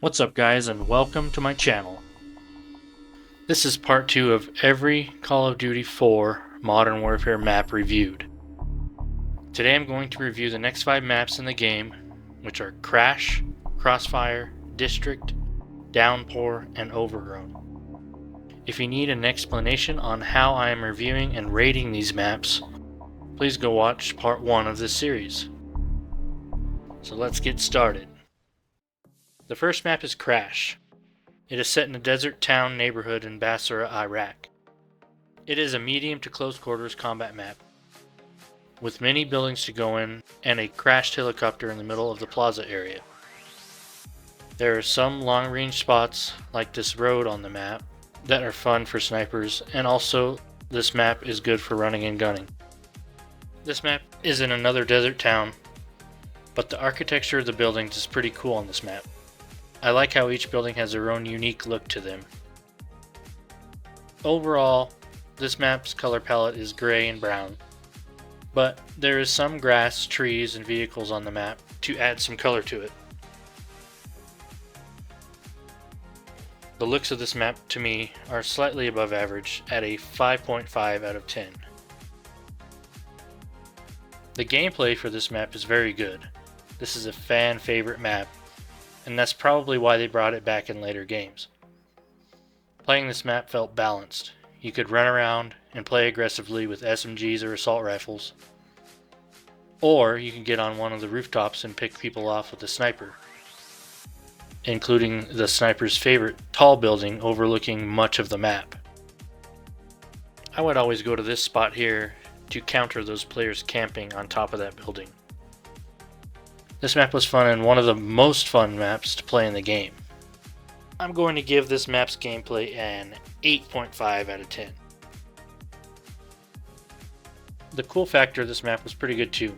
What's up guys, and welcome to my channel. This is part 2 of every Call of Duty 4 Modern Warfare map reviewed. Today I'm going to review the next 5 maps in the game, which are Crash, Crossfire, District, Downpour, and Overgrown. If you need an explanation on how I am reviewing and rating these maps, please go watch part 1 of this series. So let's get started. The first map is Crash. It is set in a desert town neighborhood in Basra, Iraq. It is a medium to close quarters combat map, with many buildings to go in and a crashed helicopter in the middle of the plaza area. There are some long range spots like this road on the map that are fun for snipers, and also this map is good for running and gunning. This map is in another desert town, but the architecture of the buildings is pretty cool on this map. I like how each building has their own unique look to them. Overall, this map's color palette is gray and brown, but there is some grass, trees, and vehicles on the map to add some color to it. The looks of this map to me are slightly above average at a 5.5 out of 10. The gameplay for this map is very good. This is a fan favorite map, and that's probably why they brought it back in later games. Playing this map felt balanced. You could run around and play aggressively with SMGs or assault rifles, or you can get on one of the rooftops and pick people off with a sniper, including the sniper's favorite tall building overlooking much of the map. I would always go to this spot here to counter those players camping on top of that building. This map was fun and one of the most fun maps to play in the game. I'm going to give this map's gameplay an 8.5 out of 10. The cool factor of this map was pretty good too.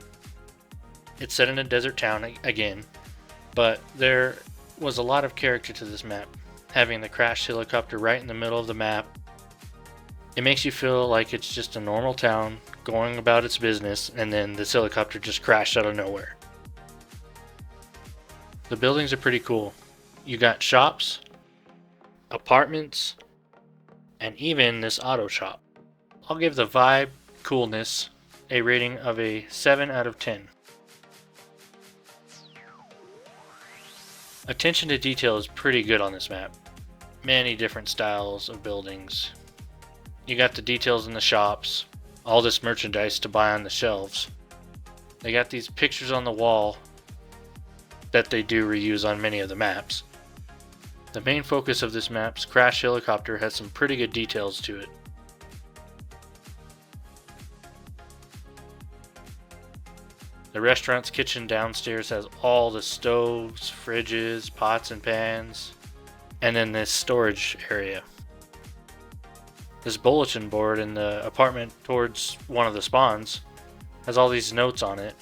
It's set in a desert town again, but there was a lot of character to this map, having the crashed helicopter right in the middle of the map. It makes you feel like it's just a normal town going about its business, and then this helicopter just crashed out of nowhere. The buildings are pretty cool. You got shops, apartments, and even this auto shop. I'll give the vibe, coolness, a rating of a 7 out of 10. Attention to detail is pretty good on this map. Many different styles of buildings. You got the details in the shops, all this merchandise to buy on the shelves. They got these pictures on the wall that they do reuse on many of the maps. The main focus of this map's crash helicopter has some pretty good details to it. The restaurant's kitchen downstairs has all the stoves, fridges, pots and pans, and then this storage area. This bulletin board in the apartment towards one of the spawns has all these notes on it.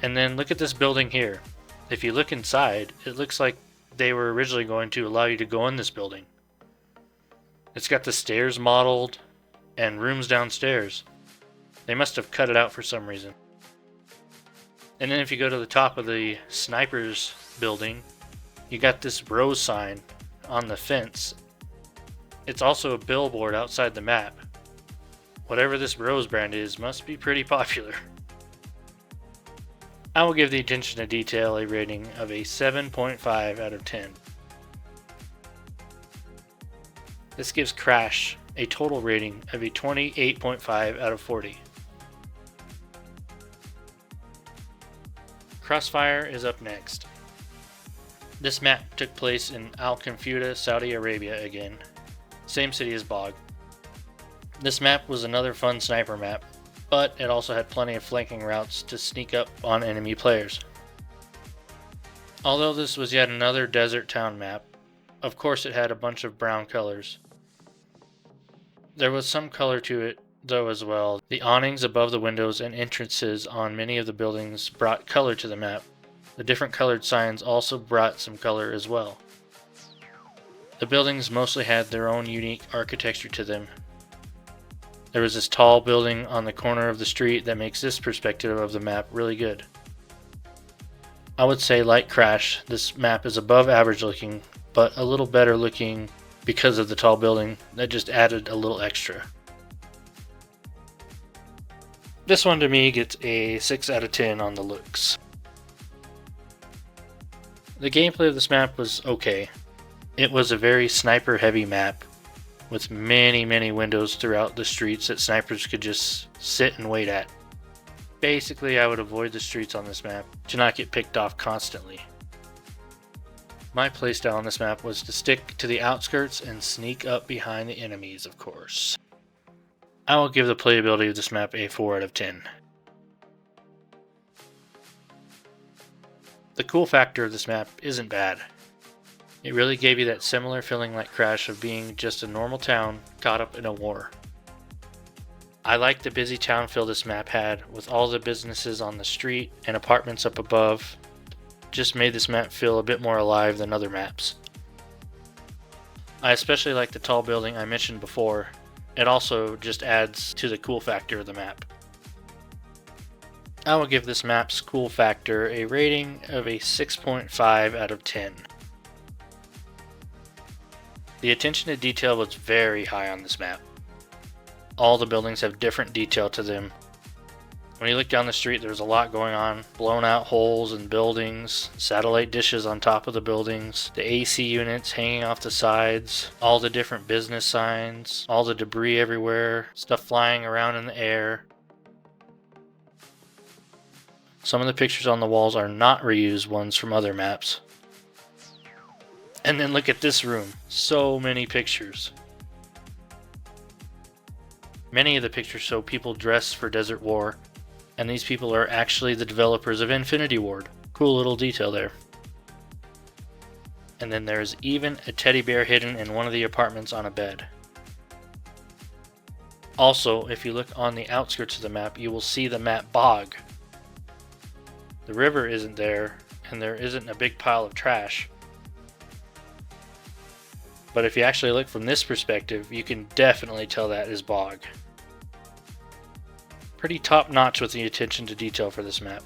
And then look at this building here. If you look inside, it looks like they were originally going to allow you to go in this building. It's got the stairs modeled and rooms downstairs. They must have cut it out for some reason. And then if you go to the top of the sniper's building, you got this rose sign on the fence. It's also a billboard outside the map. Whatever this rose brand is must be pretty popular. I will give the attention to detail a rating of a 7.5 out of 10. This gives Crash a total rating of a 28.5 out of 40. Crossfire is up next. This map took place in Al Confuta, Saudi Arabia again. Same city as Bog. This map was another fun sniper map, but it also had plenty of flanking routes to sneak up on enemy players. Although this was yet another desert town map, of course it had a bunch of brown colors. There was some color to it though as well. The awnings above the windows and entrances on many of the buildings brought color to the map. The different colored signs also brought some color as well. The buildings mostly had their own unique architecture to them. There was this tall building on the corner of the street that makes this perspective of the map really good. I would say, like Crash, this map is above average looking, but a little better looking because of the tall building that just added a little extra. This one to me gets a 6 out of 10 on the looks. The gameplay of this map was okay. It was a very sniper heavy map with many windows throughout the streets that snipers could just sit and wait at. Basically, I would avoid the streets on this map to not get picked off constantly. My playstyle on this map was to stick to the outskirts and sneak up behind the enemies, of course. I will give the playability of this map a 4 out of 10. The cool factor of this map isn't bad. It really gave you that similar feeling like Crash of being just a normal town caught up in a war. I like the busy town feel this map had, with all the businesses on the street and apartments up above. Just made this map feel a bit more alive than other maps. I especially like the tall building I mentioned before. It also just adds to the cool factor of the map. I will give this map's cool factor a rating of a 6.5 out of 10. The attention to detail was very high on this map. All the buildings have different detail to them. When you look down the street, there's a lot going on. Blown out holes in buildings, satellite dishes on top of the buildings, the AC units hanging off the sides, all the different business signs, all the debris everywhere, stuff flying around in the air. Some of the pictures on the walls are not reused ones from other maps. And then look at this room. So many pictures. Many of the pictures show people dressed for Desert War, and these people are actually the developers of Infinity Ward. Cool little detail there. And then there's even a teddy bear hidden in one of the apartments on a bed. Also, if you look on the outskirts of the map, you will see the map bog. The river isn't there, and there isn't a big pile of trash. But if you actually look from this perspective, you can definitely tell that is bog. Pretty top notch with the attention to detail for this map.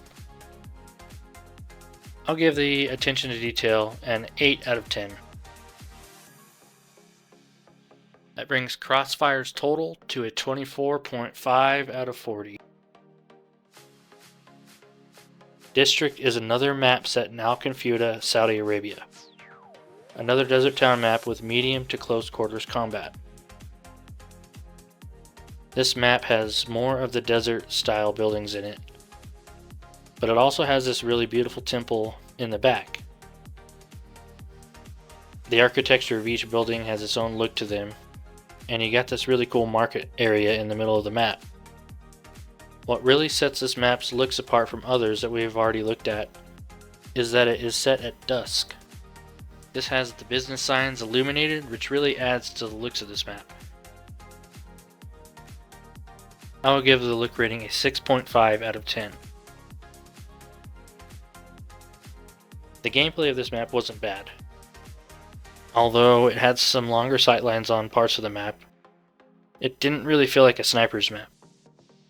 I'll give the attention to detail an 8 out of 10. That brings Crossfire's total to a 24.5 out of 40. District is another map set in Al Confuta, Saudi Arabia. Another desert town map with medium to close quarters combat. This map has more of the desert style buildings in it, but it also has this really beautiful temple in the back. The architecture of each building has its own look to them, and you got this really cool market area in the middle of the map. What really sets this map's looks apart from others that we have already looked at is that it is set at dusk. This has the business signs illuminated, which really adds to the looks of this map. I will give the look rating a 6.5 out of 10. The gameplay of this map wasn't bad. Although it had some longer sightlines on parts of the map, it didn't really feel like a sniper's map.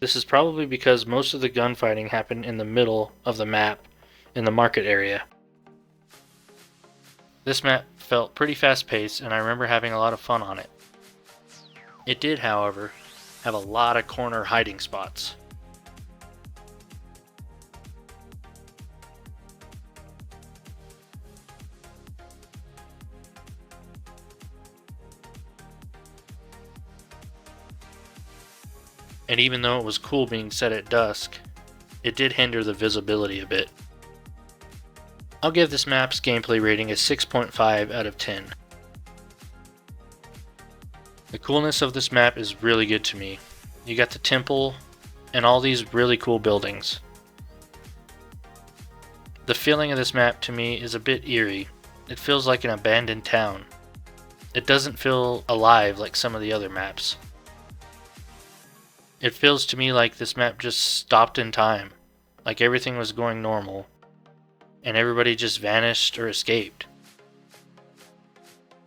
This is probably because most of the gunfighting happened in the middle of the map, in the market area. This map felt pretty fast-paced, and I remember having a lot of fun on it. It did, however, have a lot of corner hiding spots. And even though it was cool being set at dusk, it did hinder the visibility a bit. I'll give this map's gameplay rating a 6.5 out of 10. The coolness of this map is really good to me. You got the temple and all these really cool buildings. The feeling of this map to me is a bit eerie. It feels like an abandoned town. It doesn't feel alive like some of the other maps. It feels to me like this map just stopped in time, like everything was going normal, and everybody just vanished or escaped.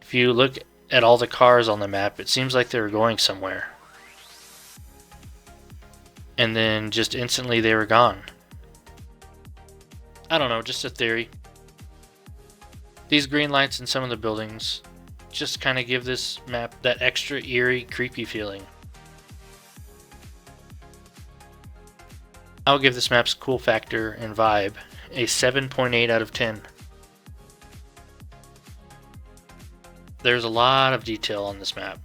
If you look at all the cars on the map, it seems like they were going somewhere. And then just instantly they were gone. I don't know, just a theory. These green lights in some of the buildings just kind of give this map that extra eerie, creepy feeling. I'll give this map's cool factor and vibe a 7.8 out of 10. There's a lot of detail on this map.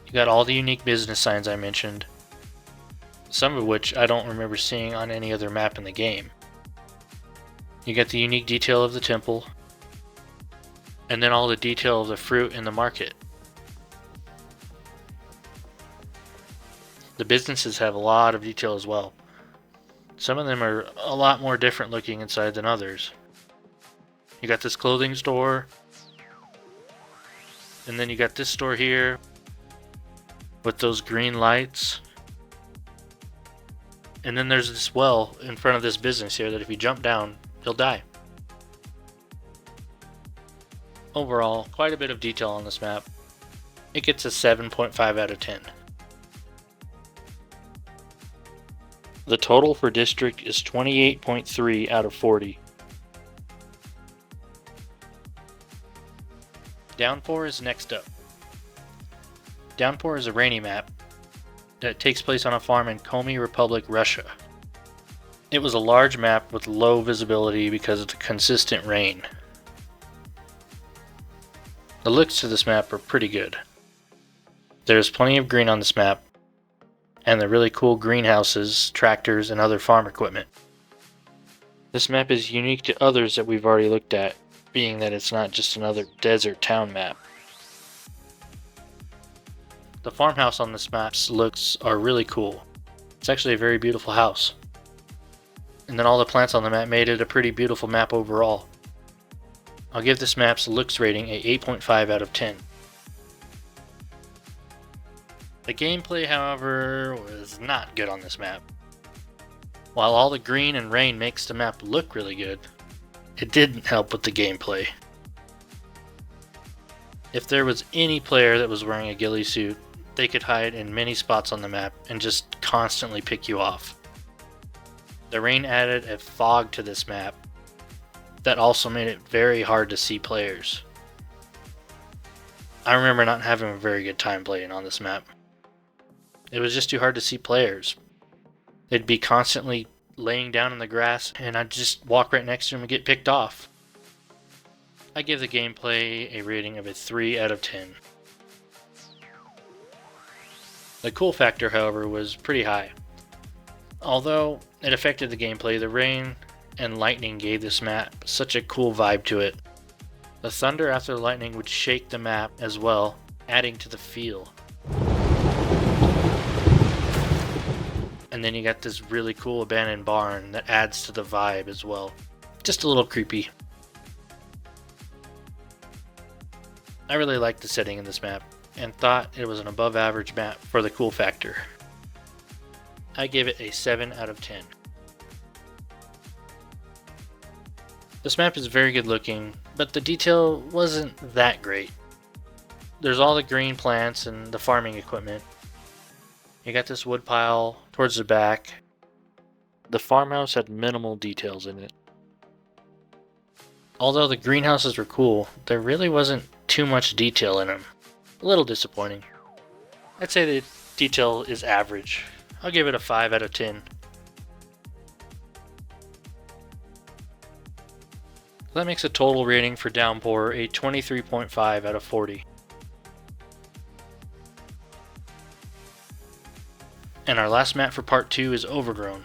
You got all the unique business signs I mentioned, some of which I don't remember seeing on any other map in the game. You got the unique detail of the temple, and then all the detail of the fruit in the market. The businesses have a lot of detail as well. Some of them are a lot more different looking inside than others. You got this clothing store, and then you got this store here with those green lights. And then there's this well in front of this business here that if you jump down, you'll die. Overall, quite a bit of detail on this map. It gets a 7.5 out of 10. The total for District is 28.3 out of 40. Downpour is next up. Downpour is a rainy map that takes place on a farm in Komi Republic, Russia. It was a large map with low visibility because of the consistent rain. The looks to this map are pretty good. There's plenty of green on this map, and the really cool greenhouses, tractors, and other farm equipment. This map is unique to others that we've already looked at, being that it's not just another desert town map. The farmhouse on this map's looks are really cool. It's actually a very beautiful house. And then all the plants on the map made it a pretty beautiful map overall. I'll give this map's looks rating a 8.5 out of 10. The gameplay, however, was not good on this map. While all the green and rain makes the map look really good, it didn't help with the gameplay. If there was any player that was wearing a ghillie suit, they could hide in many spots on the map and just constantly pick you off. The rain added a fog to this map that also made it very hard to see players. I remember not having a very good time playing on this map. It was just too hard to see players. They'd be constantly laying down in the grass and I'd just walk right next to them and get picked off. I give the gameplay a rating of a 3 out of 10. The cool factor, however, was pretty high. Although it affected the gameplay, the rain and lightning gave this map such a cool vibe to it. The thunder after the lightning would shake the map as well, adding to the feel. And then you got this really cool abandoned barn that adds to the vibe as well. Just a little creepy. I really liked the setting in this map and thought it was an above average map for the cool factor. I give it a 7 out of 10. This map is very good looking, but the detail wasn't that great. There's all the green plants and the farming equipment. You got this wood pile towards the back. The farmhouse had minimal details in it. Although the greenhouses were cool, there really wasn't too much detail in them. A little disappointing. I'd say the detail is average. I'll give it a 5 out of 10. That makes a total rating for Downpour a 23.5 out of 40. And our last map for part 2 is Overgrown.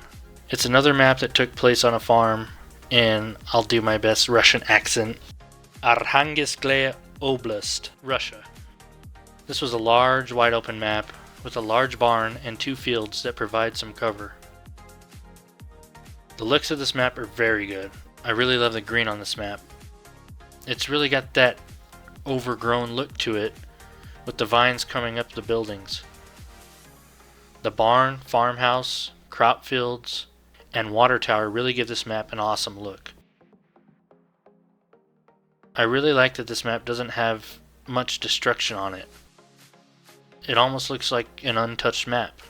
It's another map that took place on a farm in, I'll do my best Russian accent, Arkhangelsk Oblast, Russia. This was a large, wide open map with a large barn and 2 fields that provide some cover. The looks of this map are very good. I really love the green on this map. It's really got that overgrown look to it with the vines coming up the buildings. The barn, farmhouse, crop fields, and water tower really give this map an awesome look. I really like that this map doesn't have much destruction on it. It almost looks like an untouched map,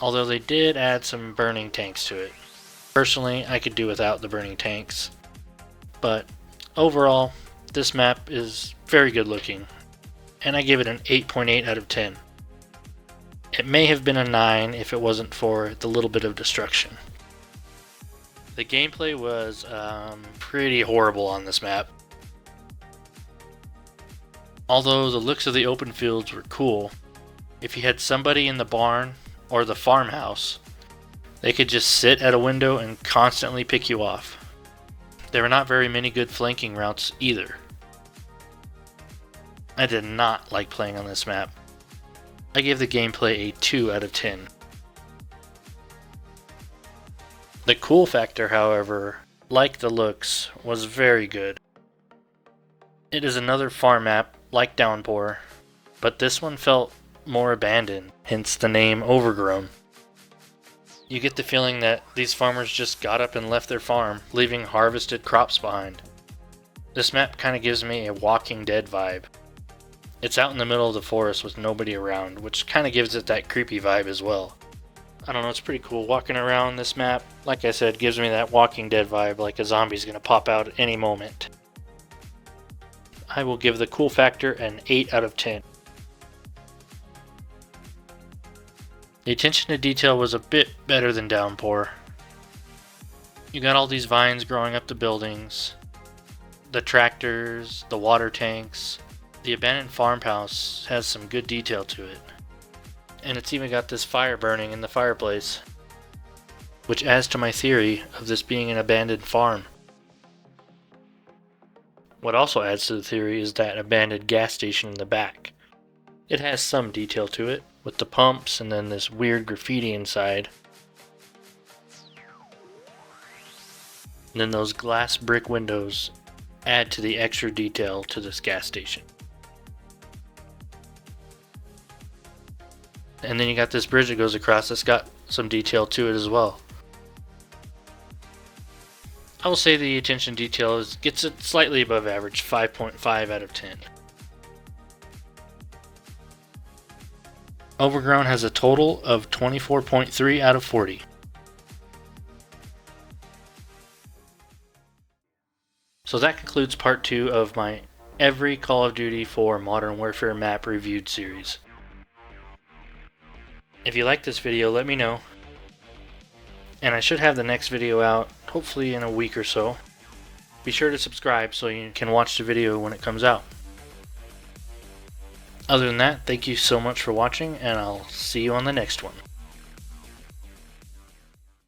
although they did add some burning tanks to it. Personally, I could do without the burning tanks, but overall, this map is very good looking, and I give it an 8.8 out of 10. It may have been a 9 if it wasn't for the little bit of destruction. The gameplay was pretty horrible on this map. Although the looks of the open fields were cool, if you had somebody in the barn or the farmhouse, they could just sit at a window and constantly pick you off. There were not very many good flanking routes either. I did not like playing on this map. I gave the gameplay a 2 out of 10. The cool factor, however, like the looks, was very good. It is another farm map like Downpour, but this one felt more abandoned, hence the name Overgrown. You get the feeling that these farmers just got up and left their farm, leaving harvested crops behind. This map kind of gives me a Walking Dead vibe. It's out in the middle of the forest with nobody around, which kind of gives it that creepy vibe as well. I don't know, it's pretty cool walking around this map. Like I said, gives me that Walking Dead vibe, like a zombie's gonna pop out at any moment. I will give the cool factor an 8 out of 10. The attention to detail was a bit better than Downpour. You got all these vines growing up the buildings, the tractors, the water tanks. The abandoned farmhouse has some good detail to it. And it's even got this fire burning in the fireplace, which adds to my theory of this being an abandoned farm. What also adds to the theory is that abandoned gas station in the back. It has some detail to it, with the pumps and then this weird graffiti inside. And then those glass brick windows add to the extra detail to this gas station. And then you got this bridge that goes across that's got some detail to it as well. I will say the attention detail gets it slightly above average, 5.5 out of 10. Overgrown has a total of 24.3 out of 40. So that concludes part 2 of my every Call of Duty 4 Modern Warfare map reviewed series. If you like this video, let me know. And I should have the next video out, hopefully in a week or so. Be sure to subscribe so you can watch the video when it comes out. Other than that, thank you so much for watching, and I'll see you on the next one.